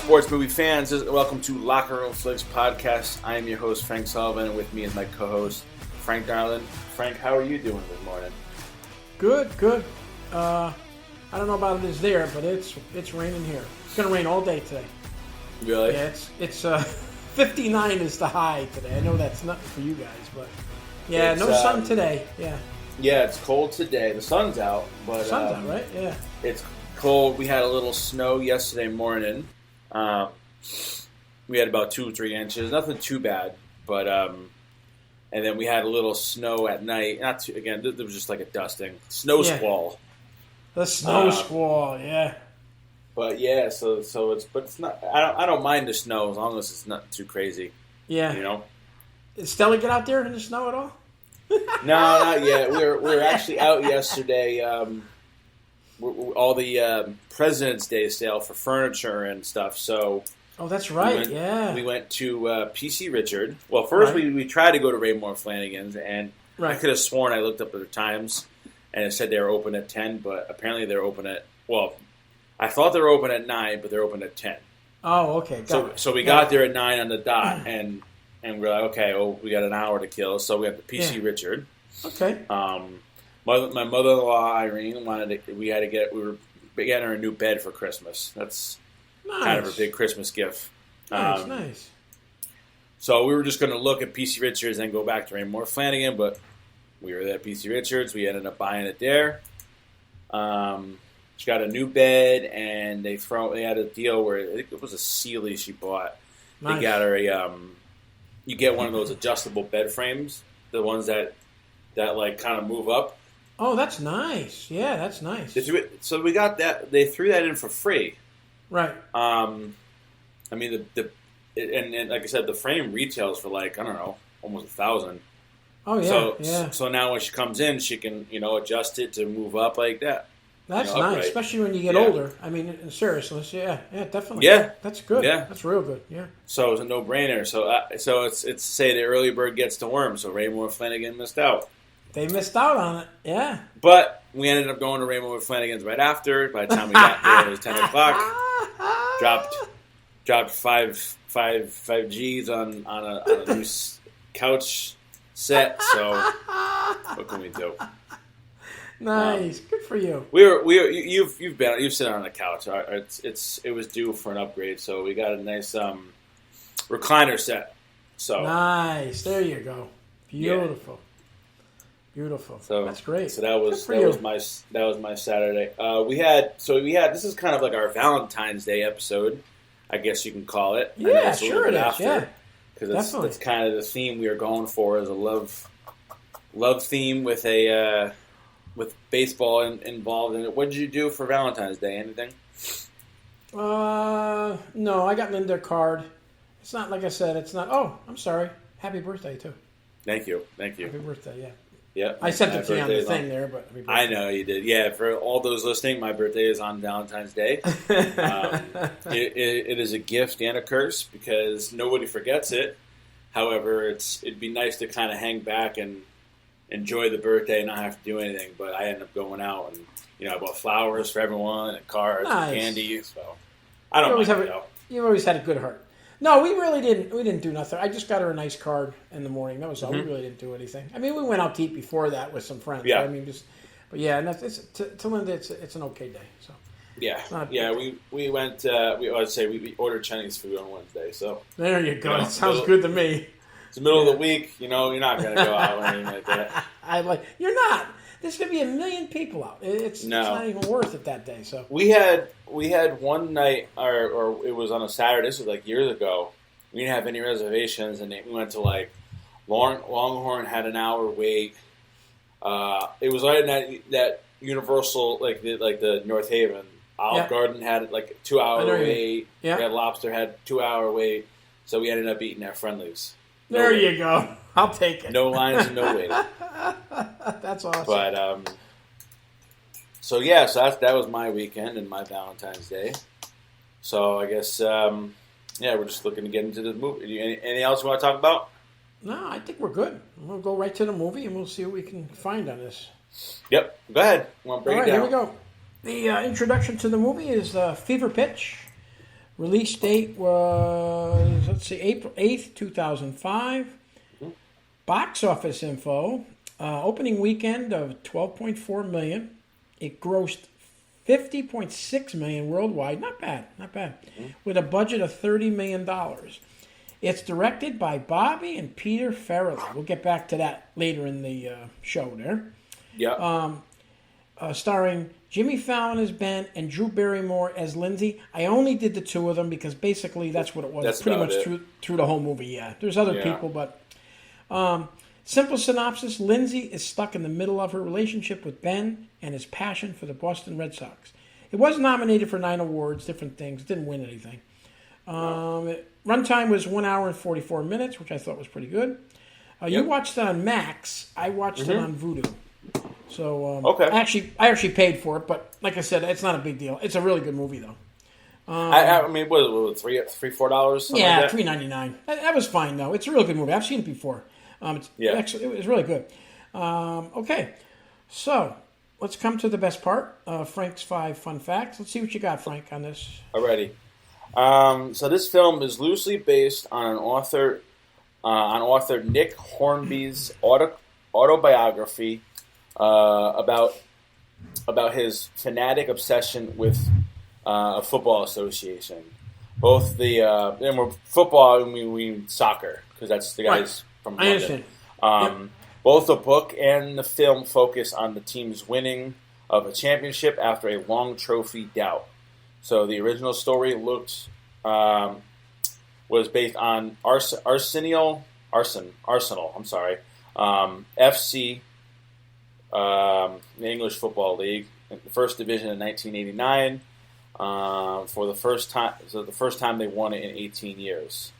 sports movie fans, welcome to Locker Room Flicks podcast. I am your host, Frank Sullivan, and with me is my co-host, Frank Darland. Frank, how are you doing this morning? Good. I don't know about it is there, but it's raining here. It's going to rain all day today. Really? Yeah, it's 59 is the high today. I know that's nothing for you guys, but yeah, no sun today. Yeah. Yeah, it's cold today. The sun's out, but The sun's out, right? Yeah. It's cold. We had a little snow yesterday morning. We had about 2 or 3 inches. Nothing too bad, but and then we had a little snow at night. Not too, again. There was just like a dusting snow squall. The snow squall, yeah. But yeah, so it's not. I don't mind the snow as long as it's not too crazy. Yeah. You know. Did Stella get out there in the snow at all? No, not yet. We were actually out yesterday. All the President's Day sale for furniture and stuff. So. Oh, that's right. We went to PC Richard. Well, first we tried to go to Raymore Flanagan's, and I could have sworn I looked up at the times, and it said they were open at 10, but apparently they're open at, well, I thought they were open at 9, but they're open at 10. Oh, okay. So we got there at 9 on the dot, and we're like, okay, well, we got an hour to kill, so we got the PC Richard. Okay. My mother-in-law, Irene, we were getting her a new bed for Christmas. That's kind of a big Christmas gift. Nice. So we were just going to look at PC Richards and go back to Raymore Flanagan, but we were there at PC Richards. We ended up buying it there. She got a new bed, and they had a deal where I think it was a Sealy she bought. Nice. They got her you get one of those adjustable bed frames, the ones that like kind of move up. Oh, that's nice. Yeah, that's nice. So we got that. They threw that in for free. Right. I mean, and like I said, the frame retails for like, I don't know, almost $1,000. Oh, yeah. So now when she comes in, she can, adjust it to move up like that. That's nice, upright. Especially when you get older. I mean, in seriousness, yeah, definitely. Yeah. That's good. Yeah. That's real good, yeah. So it's a no-brainer. So it's say the early bird gets the worm, so Raymore Flanagan missed out. They missed out on it, yeah. But we ended up going to Raymore Flanagan's right after. By the time we got there, it was 10 o'clock. Dropped five G's on a new couch set. So what can we do? Nice, good for you. You've sat on the couch. It was due for an upgrade, so we got a nice recliner set. So nice, there you go. Beautiful. Yeah. Beautiful. So that's great. So that was my Saturday. We had this is kind of like our Valentine's Day episode, I guess you can call it. Yeah, sure it is. Yeah, because that's kind of the theme we are going for, is a love theme with a with baseball involved in it. What did you do for Valentine's Day? Anything? No, I got Linda a card. It's not like I said. It's not. Oh, I'm sorry. Happy birthday too. Thank you. Happy birthday. Yeah. Yeah, I sent it to you on the thing there, but I know you did. Yeah, for all those listening, my birthday is on Valentine's Day. It is a gift and a curse because nobody forgets it. However, it'd be nice to kind of hang back and enjoy the birthday and not have to do anything. But I ended up going out and I bought flowers for everyone and cards and candy. So I don't mind it. You've always had a good heart. No, we really didn't. We didn't do nothing. I just got her a nice card in the morning. That was all. We really didn't do anything. I mean, we went out to eat before that with some friends. Yeah. I mean, but yeah, and to Linda, it's an okay day. So yeah. We went. We ordered Chinese food on Wednesday. So there you go. That sounds good to me. It's the middle of the week. You're not going to go out or anything like that. You're not. There's going to be 1 million people out. It's not even worth it that day. So we had one night, or it was on a Saturday. This was like years ago. We didn't have any reservations, and we went to like Longhorn had an hour wait. It was right in that Universal, like the North Haven. Olive Garden had like a 2-hour wait. Yeah. Red Lobster had 2-hour wait. So we ended up eating at Friendly's. There you go. I'll take it. No lines and no waiting. That's awesome. But so that was my weekend and my Valentine's Day. So I guess we're just looking to get into the movie. Anything else you want to talk about? No, I think we're good. We'll go right to the movie and we'll see what we can find on this. Yep. Go ahead. Want to break it down? Here we go. The introduction to the movie is Fever Pitch, Release date was, let's see, April 8th, 2005. Mhm. Box office info, opening weekend of 12.4 million. It grossed 50.6 million worldwide. Not bad, not bad. With a budget of $30 million. It's directed by Bobby and Peter Farrelly. We'll get back to that later in the show there. Yeah. Starring Jimmy Fallon as Ben and Drew Barrymore as Lindsay. I only did the two of them because basically that's what it was. That's pretty about much it. through the whole movie, yeah. There's other Yeah. people, but... simple synopsis, Lindsay is stuck in the middle of her relationship with Ben and his passion for the Boston Red Sox. It was nominated for 9 awards, different things. Didn't win anything. Runtime was 1 hour and 44 minutes, which I thought was pretty good. You watched it on Max. I watched it on Vudu. So Okay. I actually paid for it, but like I said, it's not a big deal. It's a really good movie, though. I mean, what was it, $3-4? Yeah, like that? $3.99. That was fine, though. It's a really good movie. I've seen it before. Actually, it was really good. Okay, so let's come to the best part. Frank's 5 fun facts. Let's see what you got, Frank, on this. Alrighty. So this film is loosely based on author Nick Hornby's autobiography about his fanatic obsession with a football association. Both the and we're football, we mean soccer because that's the guys from London. I understand. Both the book and the film focus on the team's winning of a championship after a long trophy drought. So the original story was based on Arsenal. I'm sorry, FC, the English Football League, in the first division in 1989. For the first time, so the first time they won it in 18 years.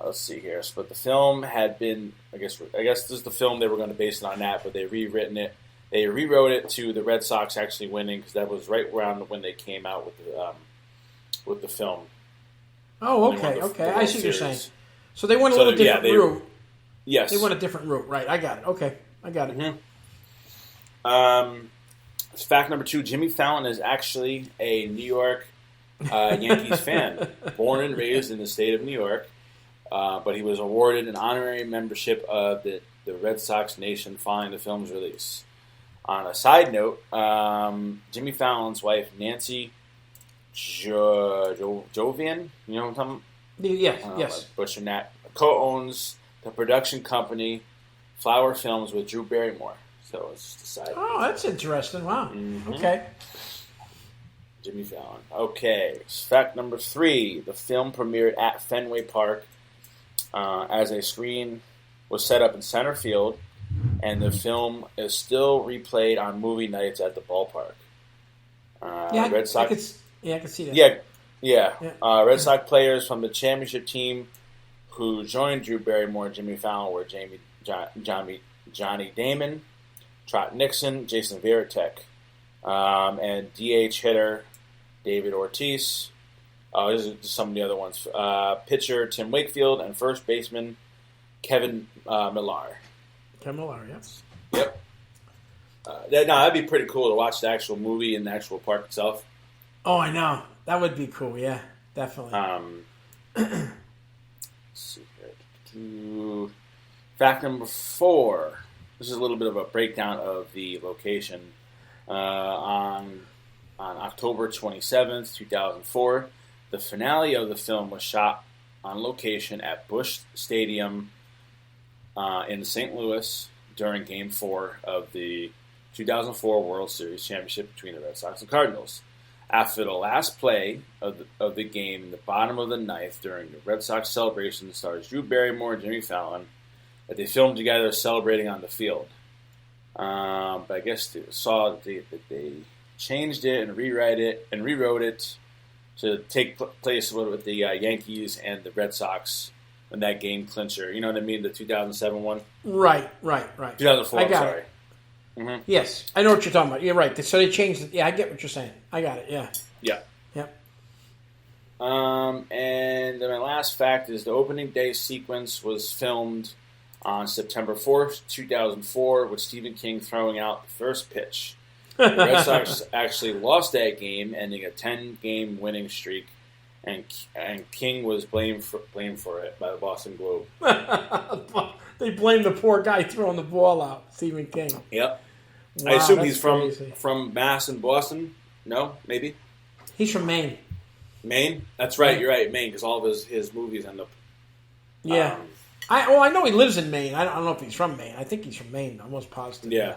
Let's see here. But the film had been, I guess this is the film they were going to base it on that, but they rewrote it to the Red Sox actually winning because that was right around when they came out with the film. Oh, okay. I see what you're saying. So they went a little different route. Yes. They went a different route, right? I got it. Okay, I got it. Mm-hmm. Fact number 2, Jimmy Fallon is actually a New York Yankees fan, born and raised in the state of New York, but he was awarded an honorary membership of the Red Sox Nation following the film's release. On a side note, Jimmy Fallon's wife, Nancy Jovian, you know what I'm talking about? Yes. Butcher Nat, co-owns the production company Flower Films with Drew Barrymore. So it's just a side. Oh, that's interesting. Wow. Mm-hmm. Okay. Jimmy Fallon. Okay. Fact number 3. The film premiered at Fenway Park as a screen was set up in center field, and the film is still replayed on movie nights at the ballpark. Red Sox. I can see that. Yeah. Red Sox players from the championship team who joined Drew Barrymore and Jimmy Fallon were Johnny Damon, Trot Nixon, Jason Varitek, and DH hitter David Ortiz. These are some of the other ones. Pitcher Tim Wakefield and first baseman Kevin Millar. Kevin Millar, yes. Yep. That'd be pretty cool to watch the actual movie in the actual park itself. Oh, I know. That would be cool. Yeah, definitely. Let's see here. Fact number 4. This is a little bit of a breakdown of the location. On October 27th, 2004, the finale of the film was shot on location at Busch Stadium in St. Louis during Game 4 of the 2004 World Series Championship between the Red Sox and Cardinals. After the last play of the game in the bottom of the ninth during the Red Sox celebration stars Drew Barrymore and Jimmy Fallon that they filmed together celebrating on the field. But I guess they saw that they changed it and rewrote it to take place with the Yankees and the Red Sox in that game clincher. You know what I mean? The 2007 one? Right. 2004, I got sorry. it. Mm-hmm. Yes, I know what you're talking about. You're right. So they changed it. Yeah, I get what you're saying. I got it. Yeah. Yep. And then my last fact is the opening day sequence was filmed on September 4th, 2004, with Stephen King throwing out the first pitch. The Red Sox actually lost that game, ending a 10-game winning streak and King was blamed for it by the Boston Globe. They blame the poor guy throwing the ball out, Stephen King. Yep. Wow, I assume that's he's crazy. from Mass and Boston. No, maybe He's from Maine. Maine. That's right. You're right, Maine, because all of his movies end up. Yeah. I know he lives in Maine. I don't know if he's from Maine. I think he's from Maine. I'm almost positive. Yeah.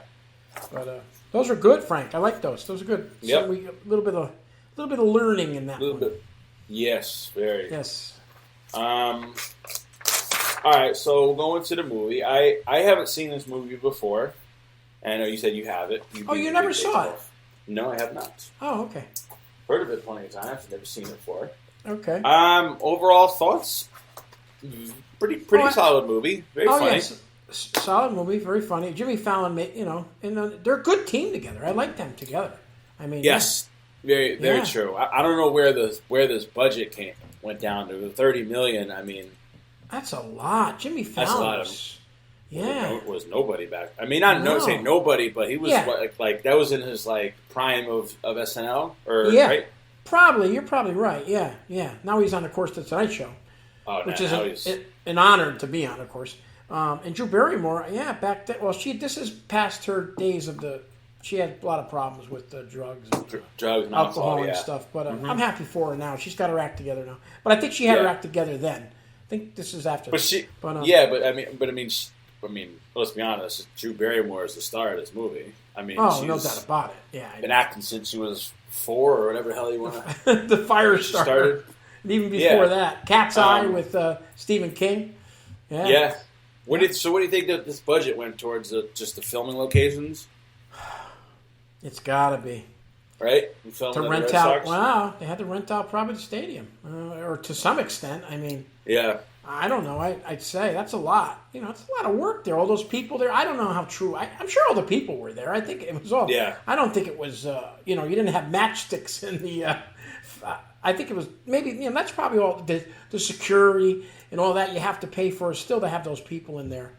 But those are good, Frank. I like those. Those are good. Yep. So a little bit of learning in that A little one. bit. Yes, very. Yes. All right, so going to the movie. I haven't seen this movie before. And I know you said you have it. You never saw it? No, I have not. Oh, okay. Heard of it plenty of times. Never seen it before. Okay. Overall thoughts? Pretty solid movie. Very funny. Yes. Solid movie. Very funny. Jimmy Fallon made, and they're a good team together. I like them together. I mean, Yes. Very true. I don't know where this budget went down to. 30 million. I mean, that's a lot. Jimmy Fallon. That's a lot was nobody back. I mean, not saying nobody, but he was like that was in his prime of SNL, right? Probably. You're probably right. Yeah. Now he's on the course to the Tonight Show, which is an honor to be on, of course. And Drew Barrymore, back then. Well, this is past her days of the. She had a lot of problems with drugs, and alcohol, and stuff. But I'm happy for her now. She's got her act together now. But I think she had her act together then. I think this is after. But I mean, let's be honest. Drew Barrymore is the star of this movie. I mean, no doubt about it. Yeah, been acting since she was 4 or whatever the hell you want to. The fire started. And even before that, Cat's Eye with Stephen King. Yeah. Yeah. What do you think that this budget went towards? Just the filming locations? It's got to be. Right? To rent out. Wow. They had to rent out probably the stadium. Or to some extent. I mean. Yeah. I don't know. I'd say that's a lot. It's a lot of work there. All those people there. I don't know how true. I'm sure all the people were there. I think it was all. Yeah. I don't think it was. You didn't have matchsticks in the. I think it was maybe. That's probably all the security and all that you have to pay for still to have those people in there.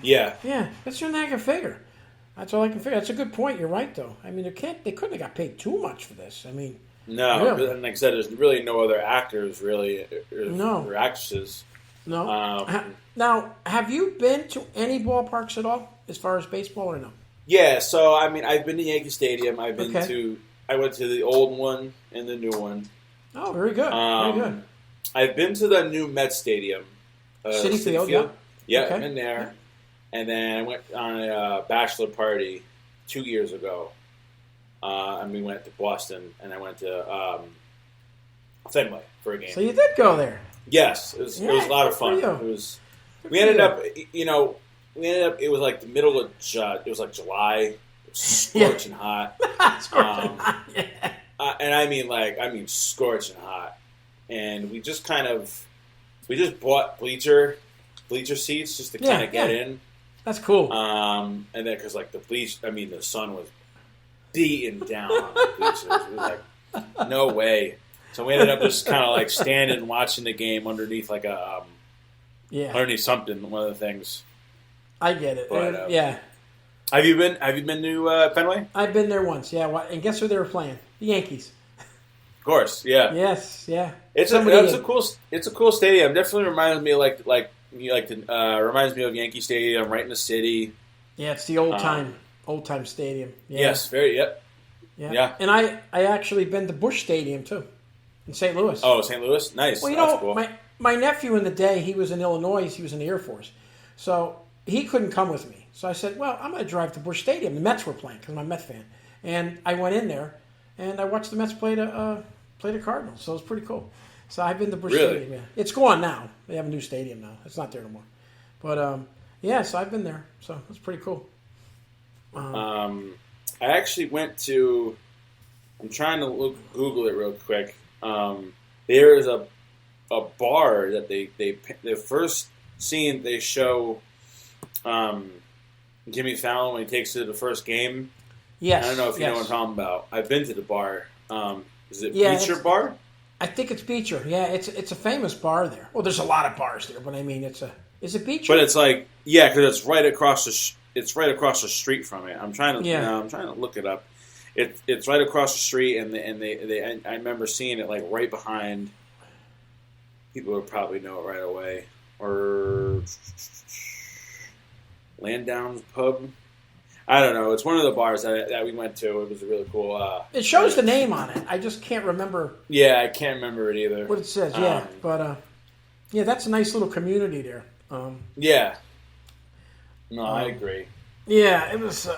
Yeah. Yeah. That's what I can figure. That's all I can figure. That's a good point. You're right, though. I mean, they couldn't have got paid too much for this. I mean. No, really. And like I said, there's really no other actors really, or actresses. No. Now, have you been to any ballparks at all, as far as baseball, or no? Yeah, so I mean, I've been to Yankee Stadium. I went to the old one and the new one. Oh, very good. Very good. I've been to the new Mets Stadium, Citi Field. Yeah, I've been there, and then I went on a bachelor party 2 years ago. And we went to Boston, and I went to Fenway for a game. So you did go there? Yes, it was a lot of fun. We ended up. It was like the middle of it was like July, it was scorching hot. And I mean scorching hot. And we just bought bleacher seats just to kind of get in. That's cool. And then because the sun was beating down on the bleachers. It was like, no way. So we ended up just kind of standing and watching the game underneath underneath something, one of the things. I get it. But, yeah. Have you been to Fenway? I've been there once, yeah. And guess who they were playing? The Yankees. Of course, yeah. Yes, yeah. It's a cool stadium. Definitely reminds me of reminds me of Yankee Stadium right in the city. Yeah, it's the old time stadium. Yeah. Yes, Yeah. And I actually been to Busch Stadium too, in St. Louis. Oh, St. Louis? Nice. Well, That's cool. my nephew in the day, he was in Illinois. He was in the Air Force, so he couldn't come with me. So I said, well, I'm going to drive to Busch Stadium. The Mets were playing because I'm a Mets fan, and I went in there and I watched the Mets play the Cardinals. So it was pretty cool. So I've been to Busch Stadium. Yeah. It's gone now. They have a new stadium now. It's not there anymore. But so I've been there. So it's pretty cool. I actually went to. I'm trying to Google it real quick. There is a bar that the first scene they show Jimmy Fallon when he takes it to the first game. Yes, I don't know if you know what I'm talking about. I've been to the bar. Is it Beecher Bar? I think it's Beecher. Yeah, it's a famous bar there. Well, there's a lot of bars there, but I mean, is it Beecher? But it's because it's right across the street from it. I'm trying to look it up. It's right across the street, and I remember seeing it right behind People would probably know it right away. Or Landowns Pub. I don't know. It's one of the bars that we went to. It was a really cool. It shows the name on it. I just can't remember. Yeah, I can't remember it either. What it says, yeah. But, yeah, that's a nice little community there. Yeah. No, I agree. Yeah, it was...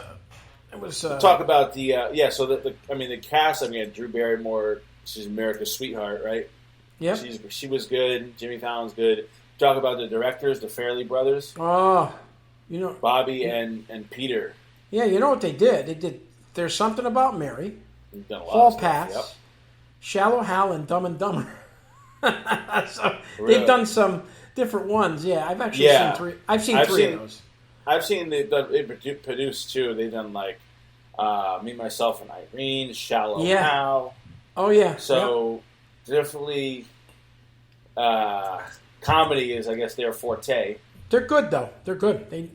Talk about the... so the cast, Drew Barrymore, she's America's sweetheart, right? Yep. She was good. Jimmy Fallon's good. Talk about the directors, the Farrelly brothers. Oh, Bobby and Peter. Yeah, you know what they did? They did There's Something About Mary, Hall Pass, Shallow Hal, and Dumb and Dumber. So really? They've done some different ones. Yeah, I've actually seen three. I've seen three of those. I've seen they produced too. They've done like Me, Myself, and Irene, Shallow Hal. Oh yeah. So definitely, comedy is, I guess, their forte. They're good though. They're good.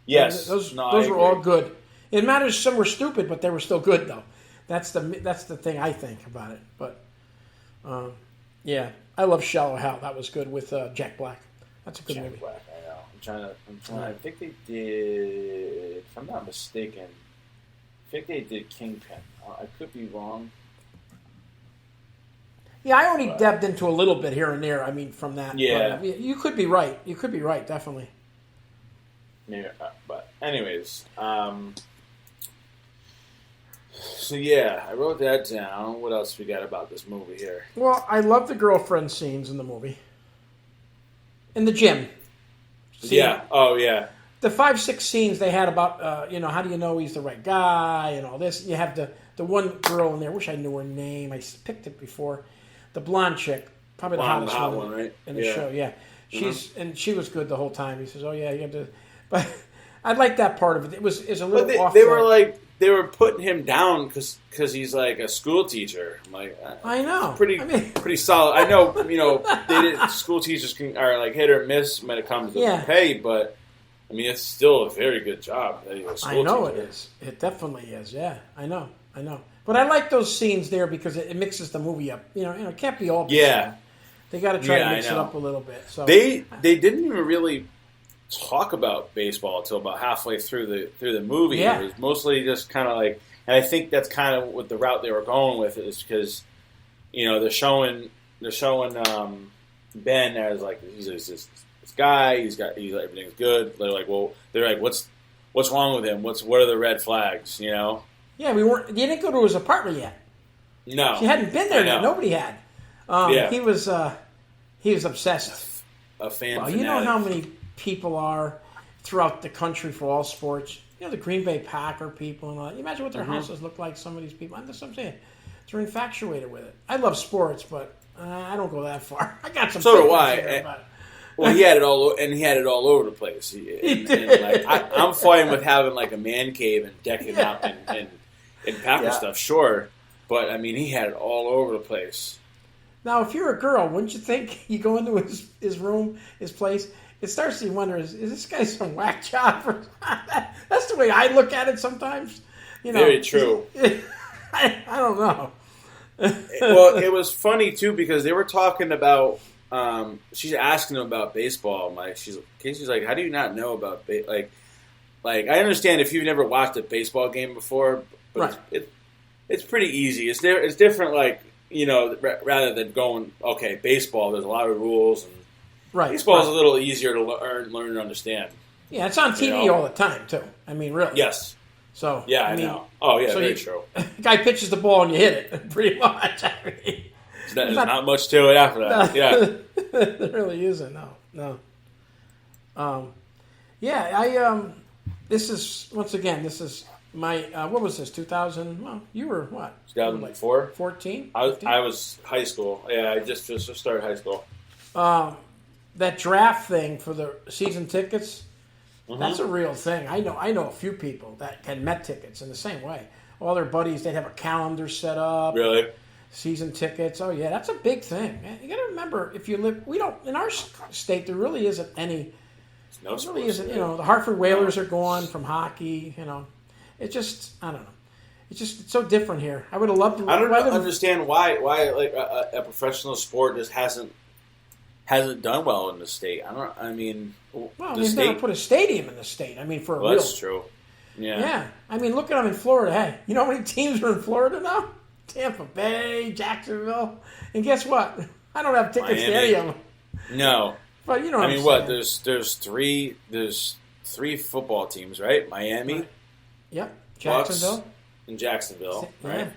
Those were all good. It matters some were stupid, but they were still good though. That's the thing I think about it. But yeah, I love Shallow Hal. That was good with Jack Black. That's a good movie. Jack Black, I know. I'm trying. I think they did. If I'm not mistaken, I think they did Kingpin. I could be wrong. Yeah, I only dabbed into a little bit here and there. From that. Yeah. But, you could be right. You could be right, definitely. Yeah, but anyways, so yeah, I wrote that down. What else we got about this movie here? Well, I love the girlfriend scenes in the movie. In the gym. Yeah. Oh, yeah. The 5-6 scenes they had about, how do you know he's the right guy and all this. You have the one girl in there. I wish I knew her name. I picked it before. The blonde chick, probably the hottest one right? in the show. Yeah, and she was good the whole time. He says, "Oh yeah, you have to." But I like that part of it. It was a little. But they were putting him down because he's like a school teacher. I'm like, I know, pretty solid. I know, school teachers are like hit or miss when it comes to pay, but it's still a very good job that he's a school teacher. It is. It definitely is. Yeah, I know. But I like those scenes there because it mixes the movie up. It can't be all. Yeah. They got to try to mix it up a little bit. So they didn't even really talk about baseball until about halfway through the movie. Yeah. It was mostly just kind of like, and I think that's kind of what the route they were going with is because, they're showing Ben as like he's this guy. He's everything's good. They're like, what's wrong with him? What are the red flags? Yeah, you didn't go to his apartment yet. No, she hadn't been there yet. Nobody had. He was obsessive. A fan. Well, you know how many people are throughout the country for all sports. The Green Bay Packer people and all that. You imagine what their houses look like. Some of these people. That's what I'm saying. They're infatuated with it. I love sports, but I don't go that far. I got some. So do I. Well, he had it all, and he had it all over the place. He did. I'm fine with having like a man cave and decking out and Packer stuff, sure. But he had it all over the place. Now, if you're a girl, wouldn't you think you go into his room, his place? It starts to wonder: is this guy some whack job? That's the way I look at it sometimes. Very true. I don't know. Well, it was funny too because they were talking about. She's asking him about baseball. She's like, how do you not know about like I understand if you've never watched a baseball game before, but it's pretty easy. It's different. Like rather than going baseball. There's a lot of rules and baseball is a little easier to learn and understand. Yeah, it's on TV all the time too. Really. Yes. So yeah, I know. Oh yeah, very true. Guy pitches the ball and you hit it pretty much. There's not much to it after that. No, yeah, there really isn't. No. This is once again. This is my. What was this? 2000. Well, you were what? 2004. 14. I was high school. Yeah, I just started high school. That draft thing for the season tickets. That's a real thing. I know a few people that had Met tickets in the same way. All their buddies, they'd have a calendar set up. Really? Season tickets. Oh, yeah, that's a big thing. You got to remember, if you live... in our state, there really isn't any... No there really isn't, the Hartford Whalers are gone from hockey, It just, I don't know. It's so different here. I would have loved to... I don't understand why like, a professional sport just hasn't hasn't done well in the state. I mean, Well, the they've never state. put a stadium in the state. I mean, for a Well, real. that's true. Yeah. Yeah. I mean, look at them in Florida. Hey, you know how many teams are in Florida now? Tampa Bay, Jacksonville. And guess what? I don't have tickets to any of them. No. But you know what I I'm mean, saying. what? There's three football teams, right? Miami, Yep. Bucks, Jacksonville. and Jacksonville, Yeah. right?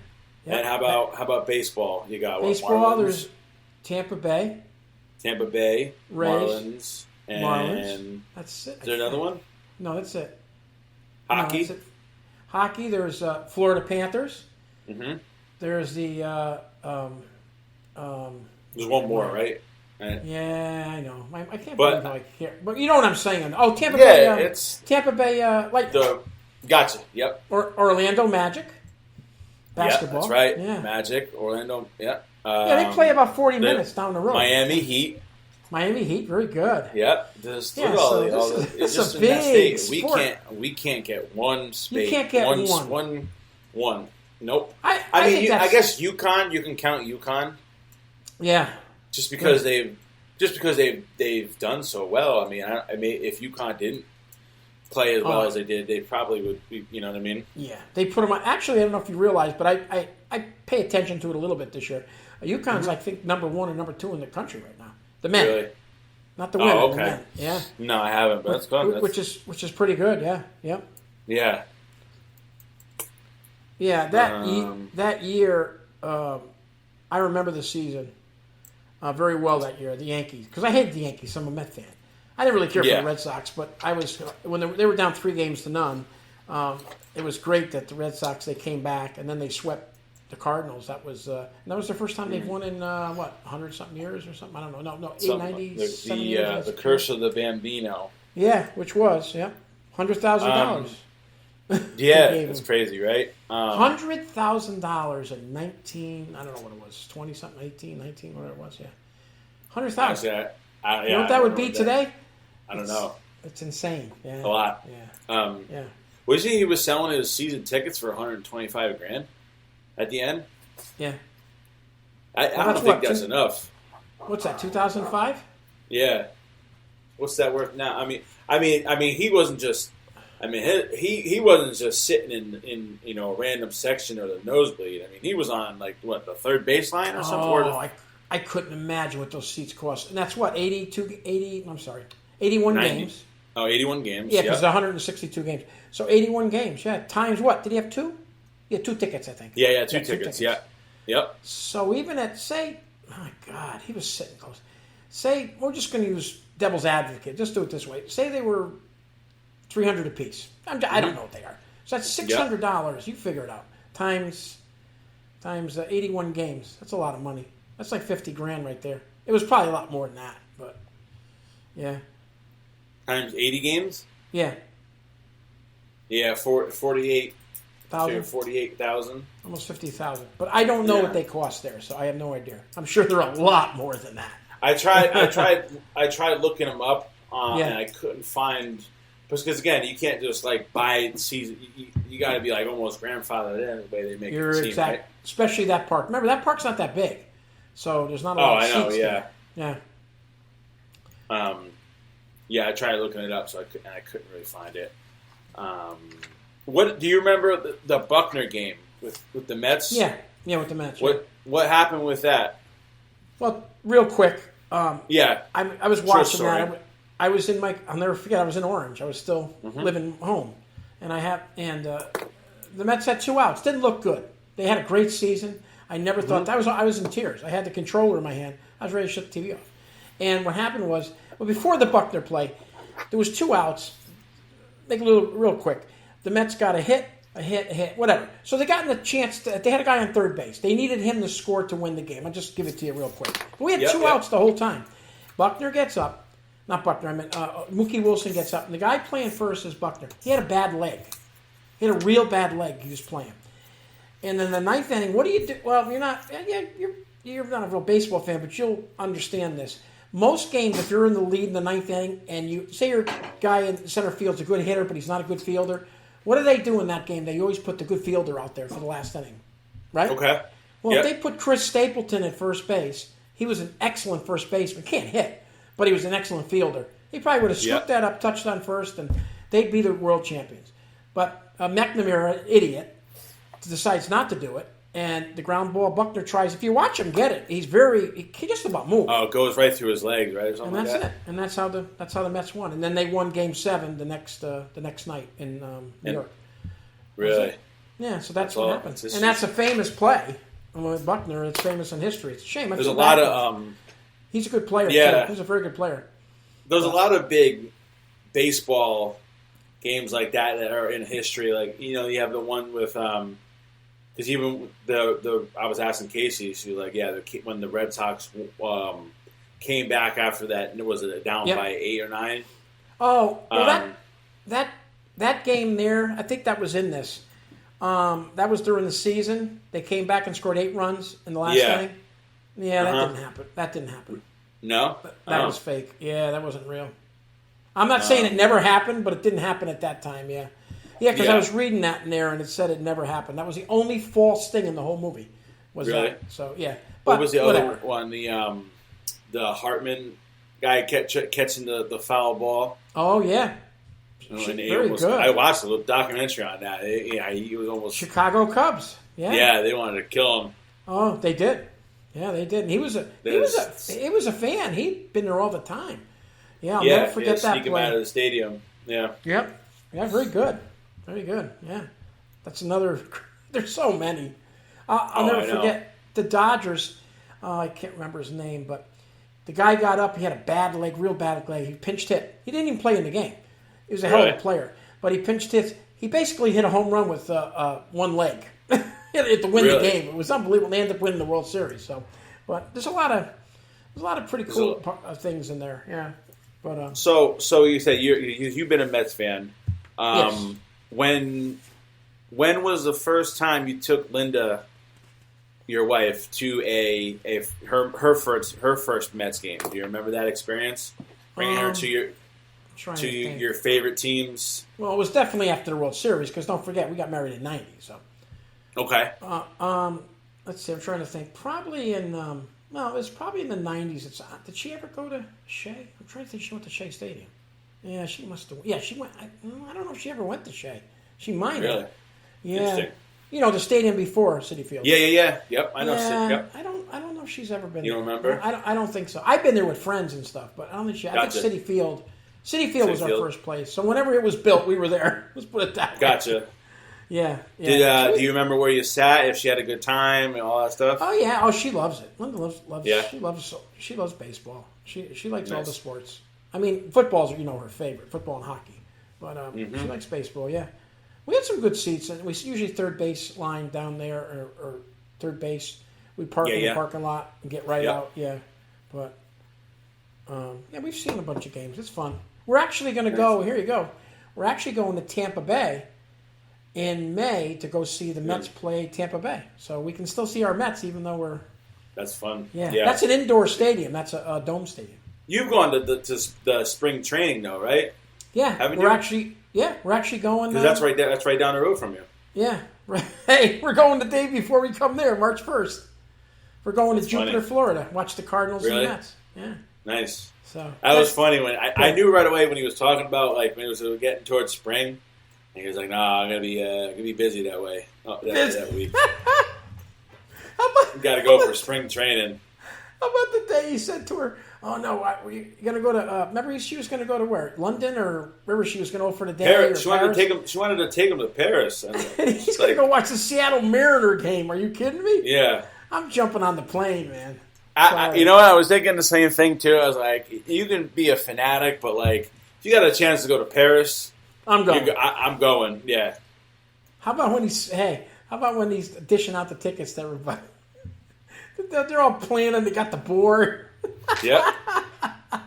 Yeah. And how about baseball? You got what? baseball? Marlins, There's Tampa Bay, Tampa Bay, Rays, Marlins, and Marlins. That's it. is there another one? No, that's it. Hockey. No, that's it. Hockey. There's Florida Panthers. Mm-hmm. There's the. There's one more, right? And, Yeah, I know. I can't But- believe how I care. But you know what I'm saying. Oh, Tampa yeah, Bay. it's Tampa Bay, like gotcha. Yep. or Orlando Magic. Basketball. Yeah, that's right. Yeah. Magic, Orlando. Yeah. Yeah, they play about 40 the- minutes down the road. Miami Heat. Miami Heat, very good. Yep. Just Yeah, look at all so the, all the, this it's is just a in that big state. sport. We can't get one space. can't get one. One. Nope. I I think mean, I that's- guess UConn. You can count UConn Yeah. just because they've done so well. I mean, if UConn didn't play as well as they did, they probably would. Be, you know what I mean? Yeah. They put them on. Actually, I don't know if you realize, but I pay attention to it a little bit this year. UConn's, I think, number 1 and number 2 in the country right now. The men. Really? Not the women. Oh, The okay. men. Yeah. No, I haven't. But that's good. Which is pretty good. Yeah. Yep. Yeah. Yeah, that year, I remember the season very well that year, the Yankees. Because I hated the Yankees. I'm a Met fan. I didn't really care for Yeah. the Red Sox, but I was when they were down 3-0. It was great that the Red Sox, they came back, and then they swept the Cardinals. That was the first time they've won in, 100-something years or something? I don't know. No, 87 years. The curse of the Bambino. Yeah, which was, yeah, $100,000. Yeah, They gave it's him crazy, right? $100,000 in 19. I don't know what it was. 20-something, 18, 19, whatever it was. Yeah, 100,000. Honestly, You know what that would be today? I don't know. It's insane. Yeah, A lot. Yeah, yeah. Wasn't he was selling his season tickets for $125,000 at the end? Yeah. I Well, don't that's think what, that's two- enough. What's that? 2005? Yeah. What's that worth now? I mean, he wasn't just. I mean, he wasn't just sitting in a random section or the nosebleed. I mean, he was on the third baseline or something. Oh, I couldn't imagine what those seats cost. And that's what 81 90. games. Oh, 81 games. Yeah, because 162 games. So 81 games. Yeah, times what? Did he have 2? He had 2 tickets, I think. Yeah, two tickets. Yeah, yep. So even at, say, my God, he was sitting close. Say, we're just going to use devil's advocate. Just do it this way. Say they were $300 apiece. I don't know what they are. So that's $600. You figure it out. Times 81 games. That's a lot of money. That's like $50,000 right there. It was probably a lot more than that, but yeah. Times 80 games. Yeah. Yeah, 48,000. $48,000. Almost 50,000. But I don't know what they cost there, so I have no idea. I'm sure they're a lot more than that. I tried looking them up, and I couldn't find. Because again, you can't just buy season. You got to be almost grandfathered in the way they make it seem, right? Especially that park. Remember, that park's not that big, so there's not a lot of seats. Oh, I know. Yeah. There. Yeah. Yeah, I tried looking it up, so I couldn't really find it. What do you remember the Buckner game with the Mets? Yeah, with the Mets. What happened with that? Well, real quick. Yeah, I was watching that. I was in I'll never forget. I was in Orange. I was still living home, and the Mets had 2 outs. Didn't look good. They had a great season. I never thought I was in tears. I had the controller in my hand. I was ready to shut the TV off. And what happened was, before the Buckner play, there was 2 outs. Make it real quick. The Mets got a hit, whatever. So they got in a chance. They had a guy on third base. They needed him to score to win the game. I'll just give it to you real quick. But we had 2 outs the whole time. Buckner gets up. Not Buckner. I meant Mookie Wilson gets up, and the guy playing first is Buckner. He had a bad leg. He had a real bad leg. He was playing. And then the 9th inning, what do you do? Well, you're not a real baseball fan, but you'll understand this. Most games, if you're in the lead in the 9th inning, and you say your guy in center field's a good hitter, but he's not a good fielder, what do they do in that game? They always put the good fielder out there for the last inning, right? Okay. Well, if they put Chris Stapleton at first base, he was an excellent first baseman. Can't hit, but he was an excellent fielder. He probably would have scooped that up, touched on first, and they'd be the world champions. But McNamara, an idiot, decides not to do it. And the ground ball, Buckner tries. If you watch him get it, he just about moves. Oh, it goes right through his legs, right? Or something And that's like that. it. And that's how the Mets won. And then they won Game 7 the next night in New York. Really? Yeah, so that's all- what happened. it's And that's a famous play with Buckner. It's famous in history. It's a shame. There's a lot of He's a good player, Yeah. too. He's a very good player. there's a lot of big baseball games like that are in history. Like you have the one with because even I was asking Casey, she was like, when the Red Sox came back after that, and it was down by 8 or 9. Oh, well, that game there, I think that was in this. That was during the season. They came back and scored 8 runs in the last inning. Yeah, that didn't happen. No? That was fake. Yeah, that wasn't real. I'm not saying it never happened, but it didn't happen at that time, yeah. Yeah, because I was reading that in there, and it said it never happened. That was the only false thing in the whole movie. Was Really? that. So, yeah. What was the other one? The Hartman guy catching the foul ball. Oh, yeah. Very good. I watched a little documentary on that. He was almost Chicago Cubs. Yeah. Yeah, they wanted to kill him. Oh, they did. Yeah, they did. And he was a fan. He'd been there all the time. Yeah, I'll never forget that sneak him play. out of the stadium. Yeah. Yep. Yeah, very good. Very good. Yeah. That's another. There's so many. I'll never forget the Dodgers. I can't remember his name, but the guy got up. He had a bad leg, real bad leg. He pinched hit. He didn't even play in the game. He was a hell of a player. But he pinched hit. He basically hit a home run with one leg to win the game. It was unbelievable. They ended up winning the World Series. So, but there's a lot of pretty cool things in there. Yeah. But so you said you've been a Mets fan. Yes. When was the first time you took Linda, your wife, to her first Mets game? Do you remember that experience? Bringing her to your favorite teams. Well, it was definitely after the World Series because don't forget we got married in '90. So okay. Let's see. I'm trying to think. Probably in it was probably in the '90s. Did she ever go to Shea? I'm trying to think. She went to Shea Stadium. Yeah, she must have. Yeah, she went. I don't know if she ever went to Shea. She might have. Really? Yeah. The stadium before Citi Field. Yeah. Yep, I know. Yeah, Yep. I don't know if she's ever been. You don't remember? I don't think so. I've been there with friends and stuff, but I don't think she. I think Citi Field. Citi Field was our first place. So whenever it was built, we were there. Let's put it that way. Gotcha. Yeah. Do you remember where you sat? If she had a good time and all that stuff? Oh yeah. Oh, she loves it. Linda loves. Yeah. She loves baseball. She likes all the sports. I mean, football's her favorite, football and hockey. But she likes baseball. Yeah. We had some good seats, and we usually third base line down there or third base. We park in the parking lot and get right out. Yeah. But we've seen a bunch of games. It's fun. We're actually going to go. Here you go. We're actually going to Tampa Bay in May to go see the Mets play Tampa Bay. So we can still see our Mets even though we're... That's fun. Yeah. That's an indoor stadium. That's a dome stadium. You've gone to the spring training though, right? Yeah. Haven't we're you? actually going... Because that's right there. That's right down the road from you. Yeah. Right. Hey, we're going the day before we come there, March 1st. We're going to Jupiter, Florida. Watch the Cardinals and Mets. Yeah. Nice. So that was funny when I knew right away when he was talking about when it was getting towards spring, and he was like, "No, I'm gonna be busy that way that week. Got to go for spring training." How about the day he said to her, "Oh no, you're gonna go to? Remember she was gonna go to where? London or wherever she was gonna go for the day? Paris. She wanted to take him to Paris. And he's gonna go watch the Seattle Mariner game. Are you kidding me? Yeah. I'm jumping on the plane, man. You know what? I was thinking the same thing too. I was like, you can be a fanatic, but if you got a chance to go to Paris, I'm going. I'm going. Yeah. How about when he's dishing out the tickets to everybody? They're all planning. They got the board. Yep.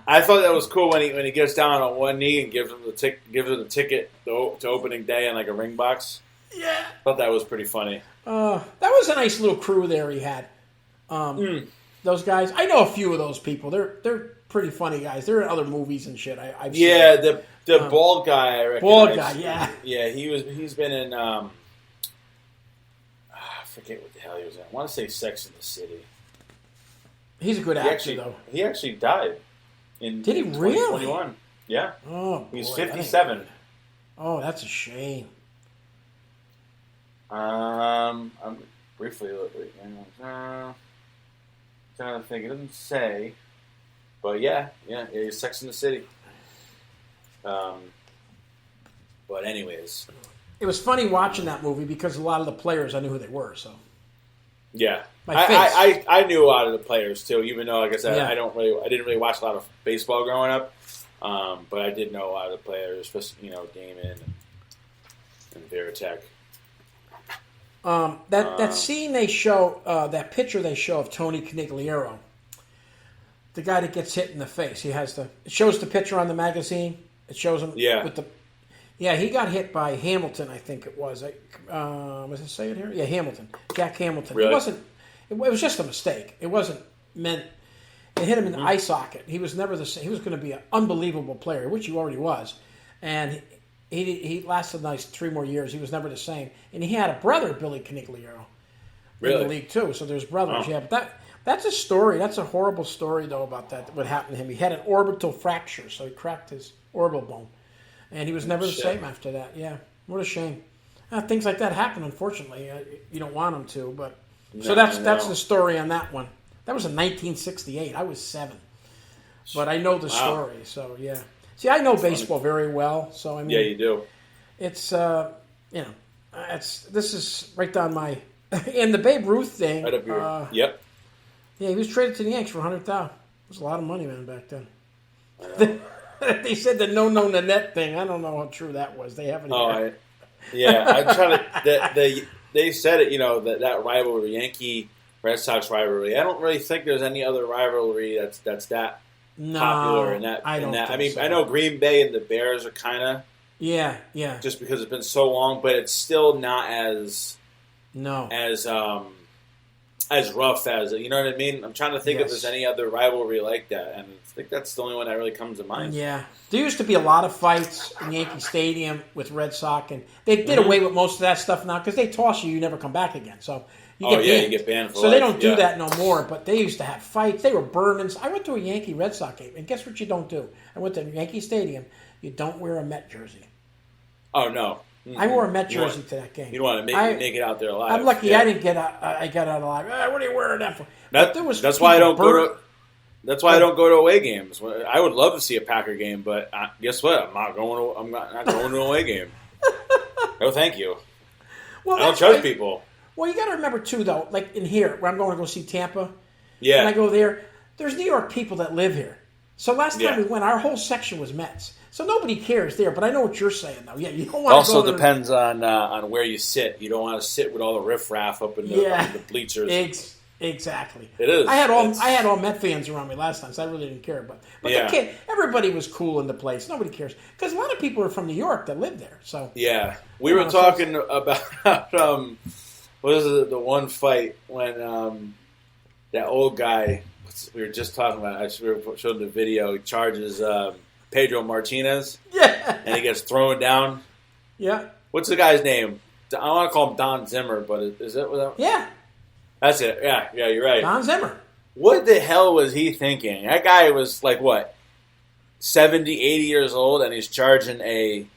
I thought that was cool when he gets down on one knee and gives him the ticket to opening day in a ring box. Yeah. I thought that was pretty funny. That was a nice little crew there he had. Those guys, I know a few of those people. They're pretty funny guys. They're in other movies and shit. I've seen. The bald guy. I recognize. Bald guy, yeah. Yeah, he's been in. I forget what the hell he was in. I want to say Sex and the City. He's a good actor, though. He actually died. Did he really? 2021. Yeah. Oh, boy, he's 57. Oh, that's a shame. I'm briefly trying to think. It doesn't say, but yeah, he's Sex in the City. But anyways, it was funny watching that movie because a lot of the players I knew who they were. So yeah, My face. I knew a lot of the players too. Even though, like I said, Yeah. I didn't really watch a lot of baseball growing up. But I did know a lot of the players, especially Damon and Varitek. That scene they show, that picture they show of Tony Conigliaro, the guy that gets hit in the face. It shows the picture on the magazine. It shows him he got hit by Hamilton, I think it was. Was it say it here? Yeah, Hamilton. Jack Hamilton. Really? It was just a mistake. It wasn't meant. It hit him in the eye socket. He was never the same. He was going to be an unbelievable player, which he already was. And he lasted nice 3 more years. He was never the same. And he had a brother, Billy Conigliaro, in the league too. So there's brothers. Oh. Yeah, but that's a story. That's a horrible story though about that. What happened to him? He had an orbital fracture, so he cracked his orbital bone, and he was never the same after that. Yeah, what a shame. Things like that happen. Unfortunately, you don't want them to. But so that's the story on that one. That was in 1968. I was 7, but I know the story. So yeah. See, I know baseball very well. So I mean, yeah, you do. It's this is right down my and the Babe Ruth thing. Right up your, yep. Yeah, he was traded to the Yanks for $100,000. It was a lot of money, man, back then. They said the no Nanette thing. I don't know how true that was. They haven't. I'm trying to. They said it. That rivalry, Yankee Red Sox rivalry. I don't really think there's any other rivalry that's that popular in that. I don't. I mean, so. I know Green Bay and the Bears are kind of. Yeah. Just because it's been so long, but it's still not as rough as you know what I mean. I'm trying to think if there's any other rivalry like that, and I think that's the only one that really comes to mind. Yeah, there used to be a lot of fights in Yankee Stadium with Red Sox, and they did away with most of that stuff now because they toss you never come back again. So you get banned. For so life. They don't do that no more. But they used to have fights. They were burning. I went to a Yankee Red Sox game, and guess what? You don't do. I went to Yankee Stadium. You don't wear a Met jersey. Oh no. I wore a Met jersey to that game. You don't want to make it out there alive. I'm lucky I didn't get out. I got out alive. What are you wearing that for? That's why I don't go to. That's why I don't go to away games. I would love to see a Packer game, but guess what? I'm not going to an away game. No, thank you. Well, I don't trust people. Well, you got to remember too, though. Like in here, where I'm going to go see Tampa. Yeah. When I go there, there's New York people that live here. So last time we went, our whole section was Mets. So nobody cares there, but I know what you're saying, though. Yeah, you don't want to go also depends on where you sit. You don't want to sit with all the riffraff up in the bleachers. Exactly. It is. I had all Met fans around me last time, so I really didn't care. But everybody was cool in the place. Nobody cares because a lot of people are from New York that live there. So yeah, we were talking about what is it? The one fight when that old guy we were just talking about. I showed the video. He charges. Pedro Martinez. Yeah. And he gets thrown down. Yeah. What's the guy's name? I want to call him Don Zimmer, but is that what that? Yeah. That's it. Yeah, you're right. Don Zimmer. What the hell was he thinking? That guy was like, what, 70, 80 years old, and he's charging a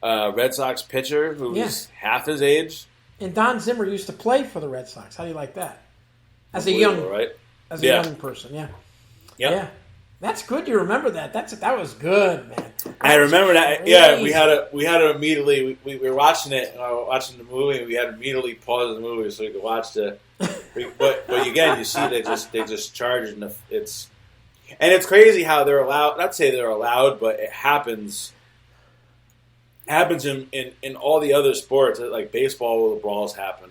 Red Sox pitcher who's half his age? And Don Zimmer used to play for the Red Sox. How do you like that? As a young person, yeah. Yep. Yeah. That's good. You remember that? That was good, man. I remember that. Crazy. Yeah, we had to immediately. We were watching it, watching the movie, and we had to immediately pause the movie so we could watch the. But again, you see they just charge and it's crazy how they're allowed. Not say they're allowed, but it happens. Happens in all the other sports, like baseball, where the brawls happen.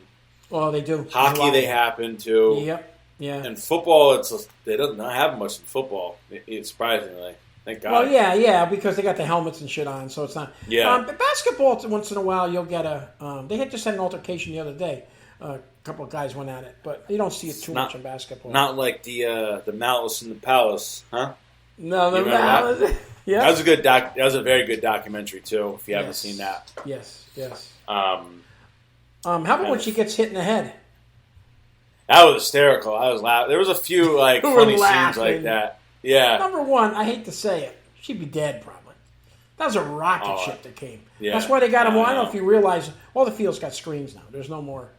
Oh, they do. Hockey, they happen too. Yep. Yeah. And football, they don't have much in football. Surprisingly, thank God. Well, yeah, because they got the helmets and shit on, so it's not. Yeah. But basketball, once in a while, you'll get a. They had just had an altercation the other day. A couple of guys went at it, but you don't see it too much in basketball. Not like the Malice in the Palace, huh? No, the Malice. Yeah. That was a good That was a very good documentary too. If you haven't seen that. Yes. How about when she gets hit in the head? That was hysterical. I was laughing. There was a few funny scenes like that. Yeah. Number one, I hate to say it, she'd be dead probably. That was a rocket ship that came. Yeah. That's why they got him. Well, I don't know know. if you realize, all the fields got screens now. There's no more.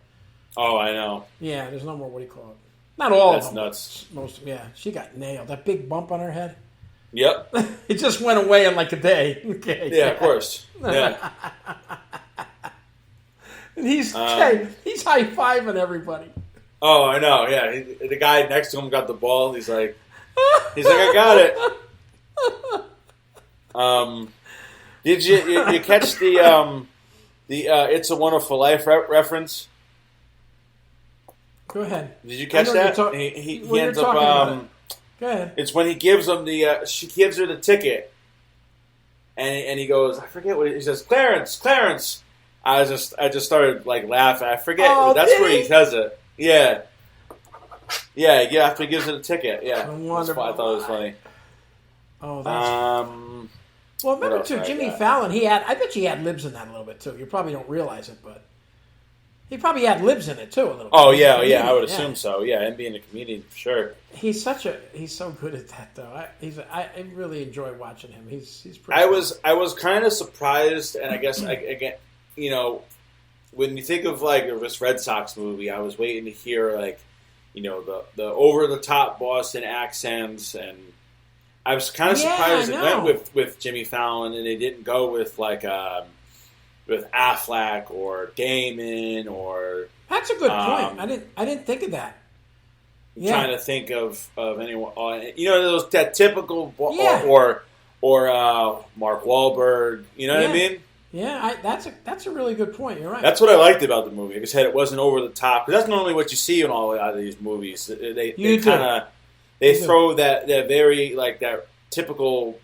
Oh, I know. Yeah, there's no more. What do you call it? Not all That's of them. nuts. Most. Yeah, she got nailed. That big bump on her head. Yep. It just went away in like a day. Okay. Yeah, of course. Yeah. And he's high fiving everybody. Oh, I know. Yeah, the guy next to him got the ball. He's like, I got it. Did you catch the "It's a Wonderful Life" reference? Go ahead. Did you catch that? He ends up. Go ahead. It's when he gives him she gives her the ticket, and he goes, I forget what he says. Clarence. I just started like laughing. I forget. That's where he says it. Yeah. Yeah. After he gives her the ticket. Yeah. I thought it was funny. Oh, that's. Well, remember too, Jimmy Fallon. I bet you he had libs in that a little bit too. You probably don't realize it, but he probably had libs in it too a little bit. Oh yeah, I would assume so. Yeah, and being a comedian for sure. He's so good at that though. I really enjoy watching him. He's pretty. I was kind of surprised, and I guess again, you know, when you think of like this Red Sox movie, I was waiting to hear like, you know, the over the top Boston accents, and I was kind of surprised it went with Jimmy Fallon, and they didn't go with like with Affleck or Damon or. That's a good point. I didn't think of that. Yeah. Trying to think of anyone, you know, that typical or Mark Wahlberg. You know what I mean? Yeah, that's a really good point. You're right. That's what I liked about the movie. Like I said, it wasn't over the top. Because that's normally what you see in all of these movies. They throw that very like that typical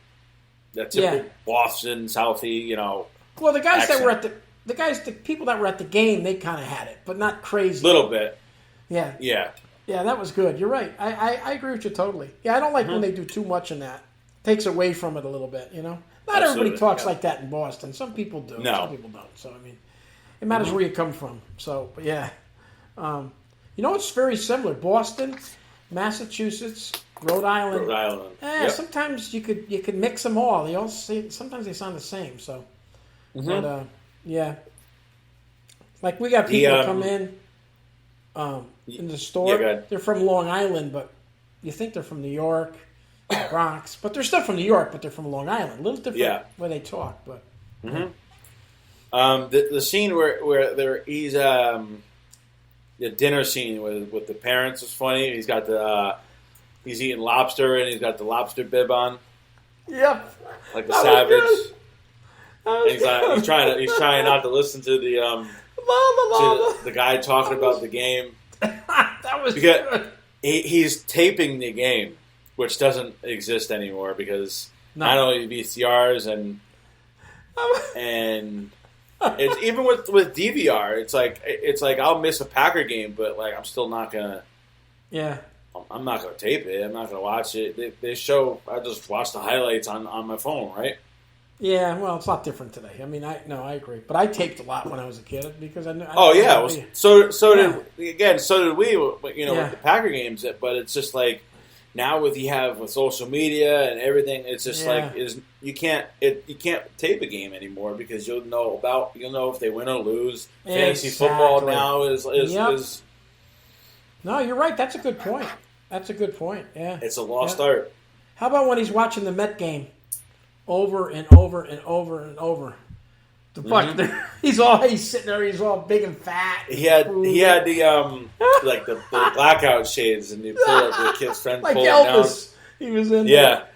Boston Southie, you know. Well, the guys accent. that were at the people that were at the game, they kind of had it, but not crazy. Little bit. Yeah. Yeah. Yeah, that was good. You're right. I agree with you totally. Yeah, I don't like when they do too much in that. Takes away from it a little bit, you know. Not everybody talks like that in Boston. Some people do. No. Some people don't. So I mean, it matters where you come from. So, but yeah, you know, it's very similar. Boston, Massachusetts, Rhode Island. Rhode Island. Yeah, sometimes you could mix them all. They all sometimes they sound the same. So, but yeah, like we got people that come in the store. They're from Long Island, but you think they're from New York, Bronx, but they're still from New York, but they're from Long Island. A little different where they talk, but. The scene where he's the dinner scene with the parents was funny. He's got he's eating lobster and he's got the lobster bib on. Yep. Like the savage. And he's trying not to listen to the guy talking about the game. That was because good. He's taping the game, which doesn't exist anymore because not only VCRs and it's even with DVR, it's like I'll miss a Packer game, but like I'm still not gonna. Yeah. I'm not gonna tape it. I'm not gonna watch it. They show. I just watch the highlights on my phone, right? Yeah, well, it's a lot different today. I mean, I agree, but I taped a lot when I was a kid because I knew. So did we. You know, with the Packer games, but it's just like now with social media and everything, it's just you can't tape a game anymore because you'll know if they win or lose. Fantasy football now is. No, you're right. That's a good point. Yeah, it's a lost art. How about when he's watching the Met game? Over and over and over and over. The Buck, he's sitting there. He's all big and fat. He had the like the blackout shades, and he pulled up the kid's friend like pulled Elvis. It down. He was in. Yeah. There.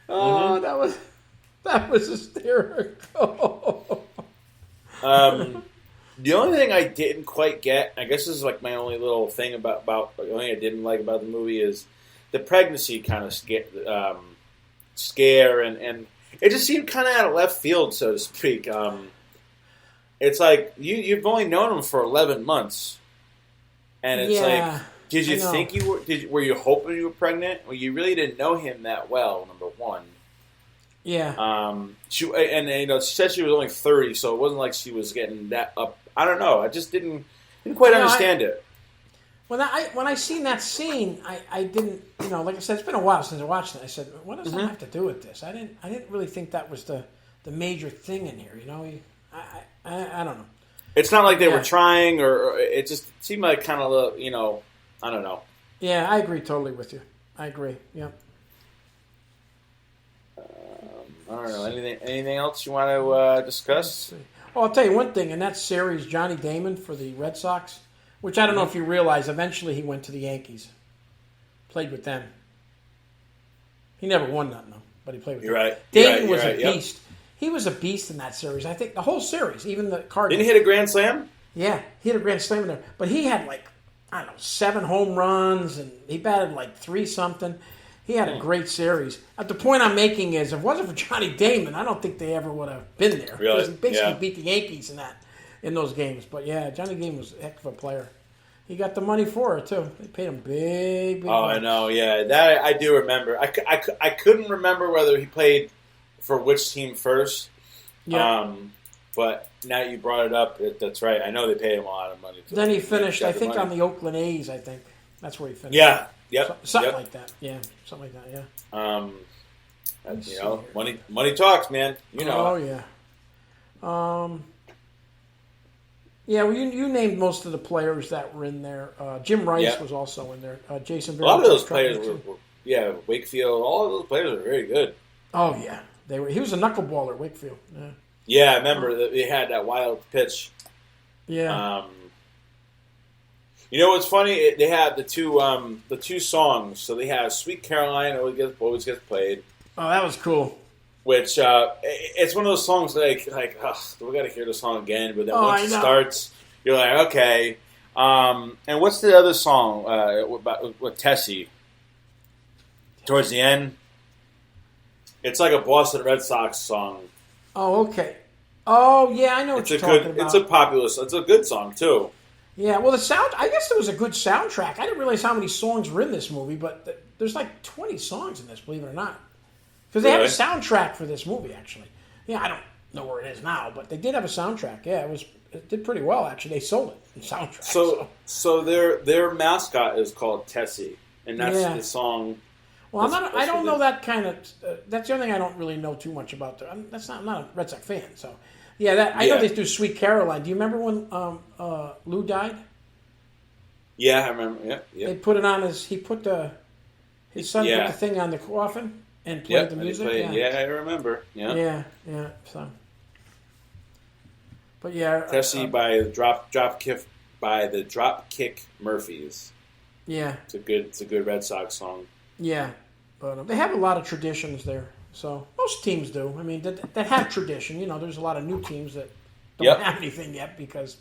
Oh, that was hysterical. The only thing I didn't quite get, I guess this is like my only little thing about the only thing I didn't like about the movie is the pregnancy kind of scare and. It just seemed kind of out of left field, so to speak. It's like you've only known him for 11 months, and it's like, did you think were you hoping you were pregnant? Well, you really didn't know him that well. Number one, she said she was only 30, so it wasn't like she was getting that up. I don't know. I just didn't quite understand it. When I seen that scene, I didn't. like I said, it's been a while since I watched it. I said, what does that have to do with this? I didn't really think that was the major thing in here. I don't know. It's not like they were trying, or it just seemed like kind of I don't know. Yeah, I agree totally with you. I agree. Yeah. I don't know. Anything else you want to discuss? Well, I'll tell you one thing. In that series, Johnny Damon for the Red Sox, which I don't know if you realize, eventually he went to the Yankees. Played with them. He never won nothing, though, but he played with them. You're right. Damon was a beast. Yep. He was a beast in that series. I think the whole series, even the Cardinals. Didn't he hit a grand slam? Yeah, he hit a grand slam in there. But he had 7 home runs, and he batted 3-something. He had a great series. The point I'm making is, if it wasn't for Johnny Damon, I don't think they ever would have been there. Really? Because he basically beat the Yankees in those games. But yeah, Johnny Damon was a heck of a player. He got the money for it too. They paid him big. Oh, money. I know. Yeah, that I do remember. I couldn't remember whether he played for which team first. Yeah. But now you brought it up. That's right. I know they paid him a lot of money. Then he finished, I think, on the Oakland A's. I think that's where he finished. Yeah. Yep. Something like that. Yeah. Something like that. Yeah. Money talks, man. Oh yeah. Yeah, well, you named most of the players that were in there. Jim Rice was also in there. Jason. A lot of those players were Wakefield. All of those players were very good. Oh yeah, they were. He was a knuckleballer, Wakefield. Yeah. Yeah, I remember that they had that wild pitch. Yeah. What's funny? They have the two songs. So they have "Sweet Caroline" always gets played. Oh, that was cool. Which it's one of those songs we got to hear the song again. But then once it starts, you're like, okay. And what's the other song with Tessie? Towards the end, it's like a Boston Red Sox song. Oh, okay. Oh, yeah, I know what you're talking about. It's a populous. It's a good song too. Yeah, well, I guess there was a good soundtrack. I didn't realize how many songs were in this movie, but there's 20 songs in this, believe it or not. Because they had a soundtrack for this movie, actually. Yeah, I don't know where it is now, but they did have a soundtrack. Yeah, it did pretty well, actually. They sold it in soundtrack. So their mascot is called Tessie, and that's the song. Well, I don't know that kind of. That's the only thing I don't really know too much about. I'm not a Red Sox fan, so yeah. I know they do "Sweet Caroline." Do you remember when Lou died? Yeah, I remember. Yeah. They put it on his son put the thing on the coffin. And played the music? I remember. Yeah. Yeah. So, but yeah, Tessie by the Dropkick Murphys. Yeah, it's a good Red Sox song. Yeah, but they have a lot of traditions there. So most teams do. I mean, that have tradition. There's a lot of new teams that don't have anything yet it was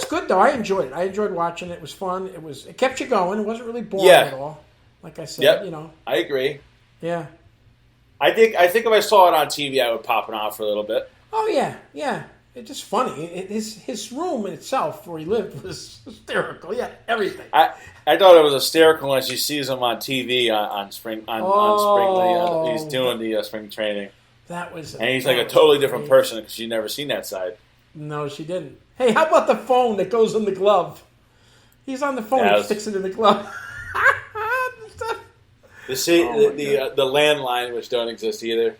good though. I enjoyed it. I enjoyed watching it. It was fun. It kept you going. It wasn't really boring at all. Like I said, I agree. Yeah. I think if I saw it on TV, I would pop it on for a little bit. Oh yeah. It's just funny. His room in itself where he lived was hysterical. Yeah, everything. I thought it was hysterical when she sees him on TV on spring. He's doing the spring training. That was. And he's like a totally different person because she's never seen that side. No, she didn't. Hey, how about the phone that goes in the glove? He's on the phone and sticks it in the glove. The landline, which don't exist either.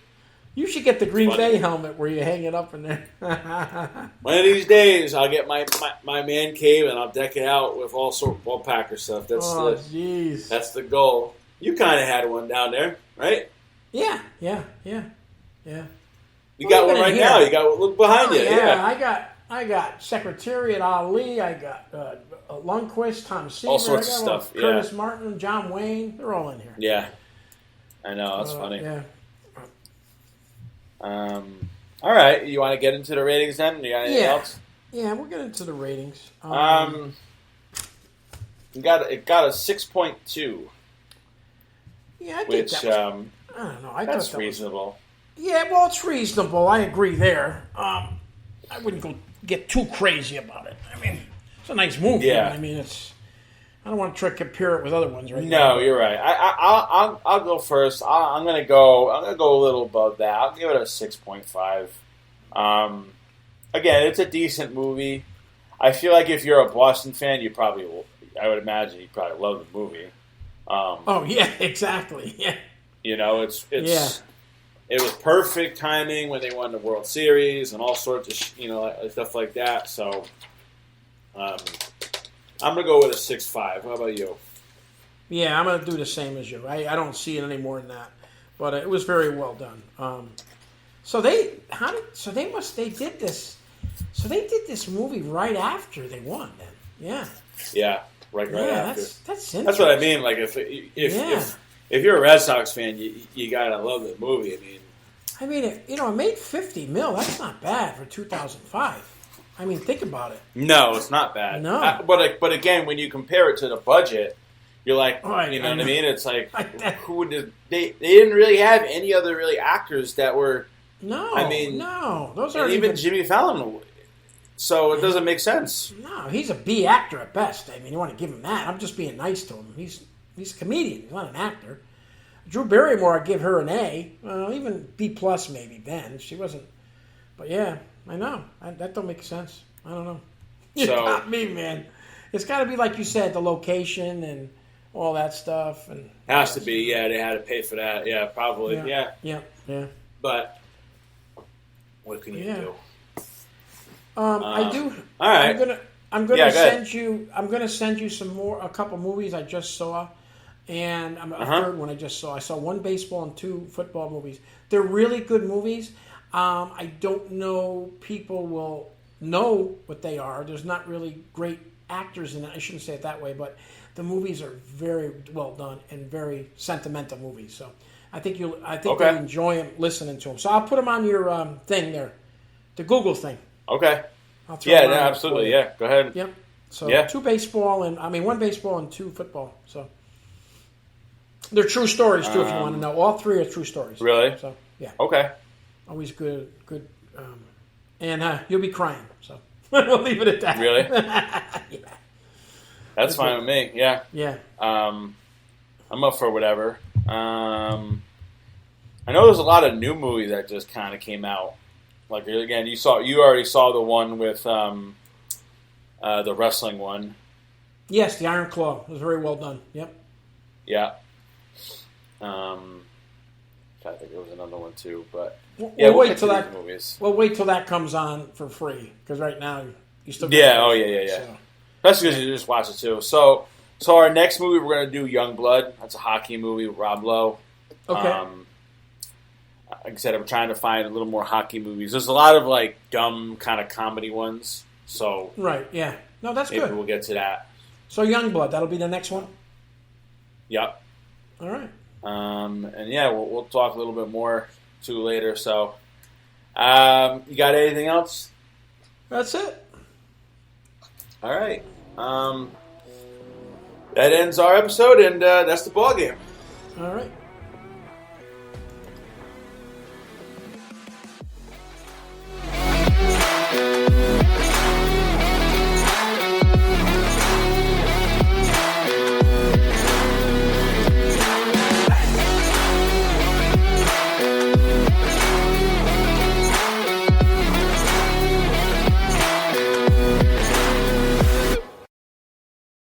You should get the Green Bay helmet where you hang it up in there. One of these days, I'll get my man cave and I'll deck it out with all sort of ball Packer stuff. That's the goal. You kind of had one down there, right? Yeah. You got one right now. You got look behind you. Yeah, I got Secretariat Ali. I got Lundqvist, Tom Seaver. All sorts of stuff. Curtis Martin, John Wayne. They're all in here. Yeah, I know. That's funny. Yeah. All right. You want to get into the ratings then? You got anything else? Yeah, we'll get into the ratings. It got a 6.2. Yeah, I think which I don't know. That's reasonable. Yeah, well, it's reasonable. I agree there. I wouldn't get too crazy about it. I mean, it's a nice movie. Yeah. I mean, I don't want to try to compare it with other ones, right? No, you're right. I'll go first. I'm gonna go a little above that. I'll give it a 6.5. Again, it's a decent movie. I feel like if you're a Boston fan, you probably I would imagine he probably loved the movie. Oh yeah, exactly. Yeah. You know, it was perfect timing when they won the World Series and all sorts of stuff like that. So, I'm gonna go with a 6.5. How about you? Yeah, I'm gonna do the same as you. I don't see it any more than that, but it was very well done. So they did this. So they did this movie right after they won. Then, yeah. Yeah, right after. That's interesting. That's what I mean. Like if you're a Red Sox fan, you gotta love the movie. I mean, it made $50 million. That's not bad for 2005. I mean, think about it. No, it's not bad. No, but again, when you compare it to the budget, you're like, right, you know what I mean? It's like who did they didn't really have any other really actors that were. No, I mean, no, those aren't even Jimmy Fallon. So it doesn't make sense. No, he's a B actor at best. I mean, you want to give him that. I'm just being nice to him. He's a comedian. He's not an actor. Drew Barrymore, I'd give her an A. Even B plus maybe then. She wasn't. But yeah, I know. That don't make sense. I don't know. You got me, man. It's got to be like you said, the location and all that stuff. And has to be. Yeah, they had to pay for that. Yeah, probably. Yeah. But what can you do? I do. All right. I'm gonna send you. I'm gonna send you a couple movies I just saw, and a third one I just saw. I saw 1 baseball and 2 football movies. They're really good movies. I don't know people will know what they are. There's not really great actors in it. I shouldn't say it that way, but the movies are very well done and very sentimental movies. So I think you'll enjoy them listening to them. So I'll put them on your thing there, the Google thing. Okay. Absolutely. Yeah, go ahead. Yep. So 2 baseball and 1 baseball and 2 football. So they're true stories too. If you want to know, all 3 are true stories. Really? So yeah. Okay. Always good. And you'll be crying. So we'll leave it at that. Really? Yeah. That's fine with me. Yeah. Yeah. I'm up for whatever. I know there's a lot of new movies that just kind of came out. Like again, you already saw the one with the wrestling one. Yes, the Iron Claw was very well done. Yep. Yeah. I think there was another one too, but we'll wait till that. Movies. We'll wait till that comes on for free because right now you still. Yeah. Oh yeah. So. That's because you just watch it too. So our next movie we're gonna do Youngblood. That's a hockey movie with Rob Lowe. Okay. Like I said, I'm trying to find a little more hockey movies. There's a lot of like dumb kind of comedy ones. So right, yeah, no, that's maybe good. We'll get to that. So Youngblood, that'll be the next one. Yep. All right. And yeah, we'll talk a little bit more too later. So, you got anything else? That's it. All right. That ends our episode, and that's the ball game. All right.